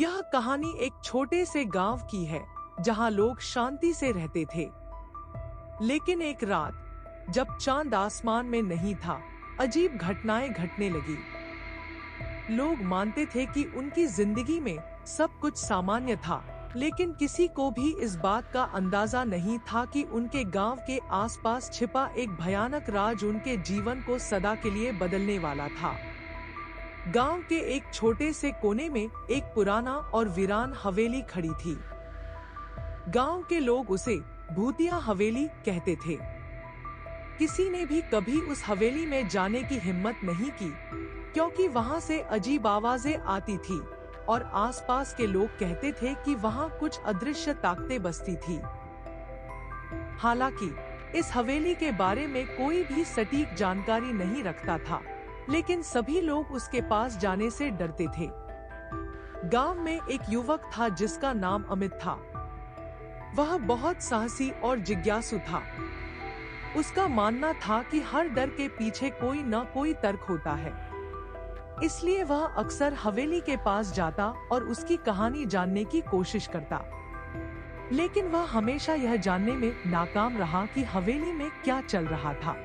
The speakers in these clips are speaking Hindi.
यह कहानी एक छोटे से गांव की है जहां लोग शांति से रहते थे। लेकिन एक रात जब चांद आसमान में नहीं था, अजीब घटनाएं घटने लगी। लोग मानते थे कि उनकी जिंदगी में सब कुछ सामान्य था, लेकिन किसी को भी इस बात का अंदाजा नहीं था कि उनके गांव के आसपास छिपा एक भयानक राज उनके जीवन को सदा के लिए बदलने वाला था। गांव के एक छोटे से कोने में एक पुराना और वीरान हवेली खड़ी थी। गांव के लोग उसे भूतिया हवेली कहते थे। किसी ने भी कभी उस हवेली में जाने की हिम्मत नहीं की, क्योंकि वहां से अजीब आवाजें आती थी और आसपास के लोग कहते थे कि वहां कुछ अदृश्य ताकतें बसती थी। हालांकि इस हवेली के बारे में कोई भी सटीक जानकारी नहीं रखता था, लेकिन सभी लोग उसके पास जाने से डरते थे। गांव में एक युवक था जिसका नाम अमित था। वह बहुत साहसी और जिज्ञासु था। उसका मानना था कि हर डर के पीछे कोई न कोई तर्क होता है। इसलिए वह अक्सर हवेली के पास जाता और उसकी कहानी जानने की कोशिश करता। लेकिन वह हमेशा यह जानने में नाकाम रहा कि हवेली में क्या चल रहा था।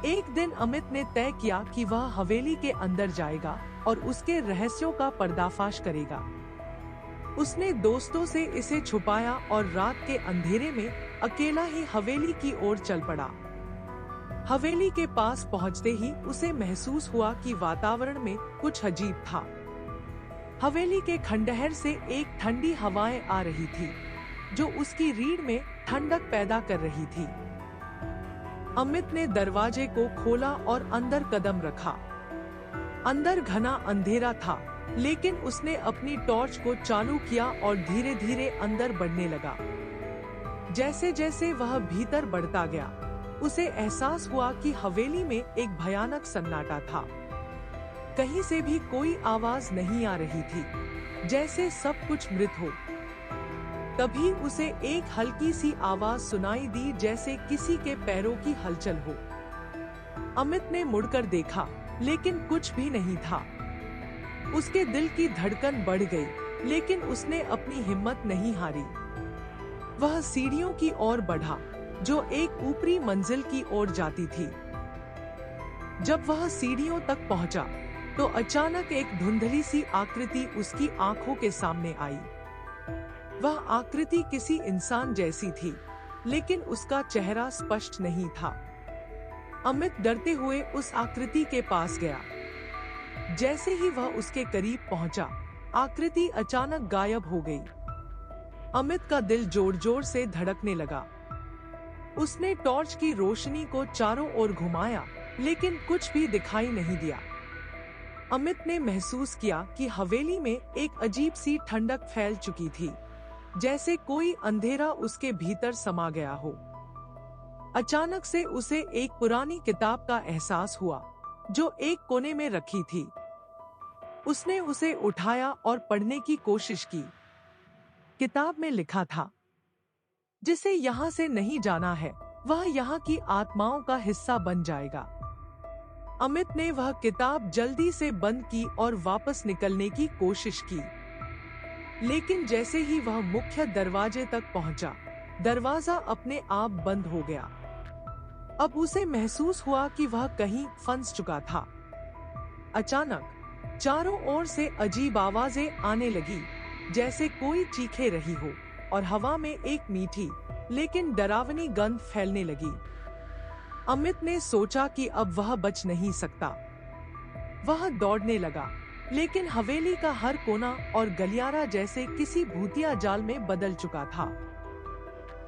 एक दिन अमित ने तय किया कि वह हवेली के अंदर जाएगा और उसके रहस्यों का पर्दाफाश करेगा। उसने दोस्तों से इसे छुपाया और रात के अंधेरे में अकेला ही हवेली की ओर चल पड़ा। हवेली के पास पहुंचते ही उसे महसूस हुआ कि वातावरण में कुछ अजीब था। हवेली के खंडहर से एक ठंडी हवाएं आ रही थी, जो उसकी रीढ़ में ठंडक पैदा कर रही थी। अमित ने दरवाजे को खोला और अंदर कदम रखा। अंदर घना अंधेरा था, लेकिन उसने अपनी टॉर्च को चालू किया और धीरे धीरे अंदर बढ़ने लगा। जैसे जैसे वह भीतर बढ़ता गया, उसे एहसास हुआ कि हवेली में एक भयानक सन्नाटा था। कहीं से भी कोई आवाज नहीं आ रही थी, जैसे सब कुछ मृत हो। तभी उसे एक हल्की सी आवाज सुनाई दी, जैसे किसी के पैरों की हलचल हो। अमित ने मुड़कर देखा, लेकिन कुछ भी नहीं था। उसके दिल की धड़कन बढ़ गई, लेकिन उसने अपनी हिम्मत नहीं हारी। वह सीढ़ियों की ओर बढ़ा, जो एक ऊपरी मंजिल की ओर जाती थी। जब वह सीढ़ियों तक पहुंचा, तो अचानक एक धुंधली सी आकृति उसकी आंखों के सामने आई। वह आकृति किसी इंसान जैसी थी, लेकिन उसका चेहरा स्पष्ट नहीं था। अमित डरते हुए उस आकृति के पास गया। जैसे ही वह उसके करीब पहुंचा, आकृति अचानक गायब हो गई। अमित का दिल जोर जोर से धड़कने लगा। उसने टॉर्च की रोशनी को चारों ओर घुमाया, लेकिन कुछ भी दिखाई नहीं दिया। अमित ने महसूस किया कि हवेली में एक अजीब सी ठंडक फैल चुकी थी, जैसे कोई अंधेरा उसके भीतर समा गया हो। अचानक से उसे एक पुरानी किताब का एहसास हुआ, जो एक कोने में रखी थी। उसने उसे उठाया और पढ़ने की कोशिश की। किताब में लिखा था, जिसे यहाँ से नहीं जाना है, वह यहाँ की आत्माओं का हिस्सा बन जाएगा। अमित ने वह किताब जल्दी से बंद की और वापस निकलने की कोशिश की। लेकिन जैसे ही वह मुख्य दरवाजे तक पहुंचा, दरवाजा अपने आप बंद हो गया। अब उसे महसूस हुआ कि वह कहीं फंस चुका था। अचानक चारों ओर से अजीब आवाजें आने लगी, जैसे कोई चीखे रही हो, और हवा में एक मीठी लेकिन डरावनी गंध फैलने लगी। अमित ने सोचा कि अब वह बच नहीं सकता। वह दौड़ने लगा, लेकिन हवेली का हर कोना और गलियारा जैसे किसी भूतिया जाल में बदल चुका था।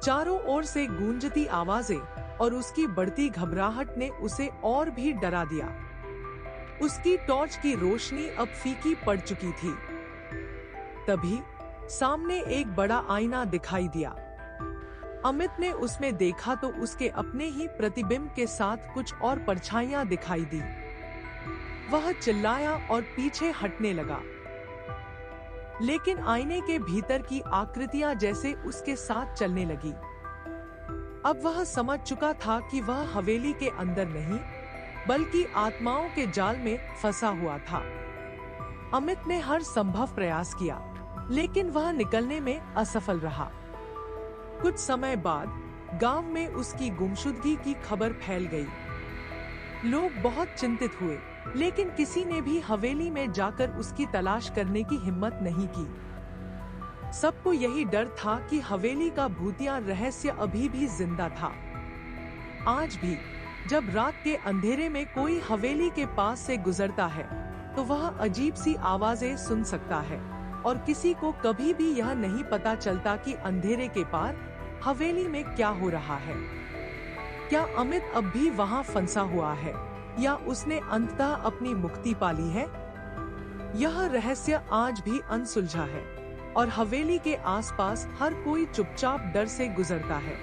चारों ओर से गूंजती आवाजें और उसकी बढ़ती घबराहट ने उसे और भी डरा दिया। उसकी टॉर्च की रोशनी अब फीकी पड़ चुकी थी। तभी सामने एक बड़ा आईना दिखाई दिया। अमित ने उसमें देखा तो उसके अपने ही प्रतिबिंब के साथ कुछ और परछाइयां दिखाई दी। वह चिल्लाया और पीछे हटने लगा, लेकिन आईने के भीतर की आकृतियां जैसे उसके साथ चलने लगी। अब वह समझ चुका था कि वह हवेली के अंदर नहीं, बल्कि आत्माओं के जाल में फंसा हुआ था। अमित ने हर संभव प्रयास किया, लेकिन वह निकलने में असफल रहा। कुछ समय बाद गांव में उसकी गुमशुदगी की खबर फैल गई। लोग बहुत चिंतित हुए, लेकिन किसी ने भी हवेली में जाकर उसकी तलाश करने की हिम्मत नहीं की। सबको यही डर था कि हवेली का भूतिया रहस्य अभी भी जिंदा था। आज भी जब रात के अंधेरे में कोई हवेली के पास से गुजरता है तो वह अजीब सी आवाजें सुन सकता है, और किसी को कभी भी यह नहीं पता चलता कि अंधेरे के पार हवेली में क्या हो रहा है। क्या अमित अब भी वहां फंसा हुआ है, या उसने अंततः अपनी मुक्ति पा ली है? यह रहस्य आज भी अनसुलझा है, और हवेली के आसपास हर कोई चुपचाप डर से गुजरता है।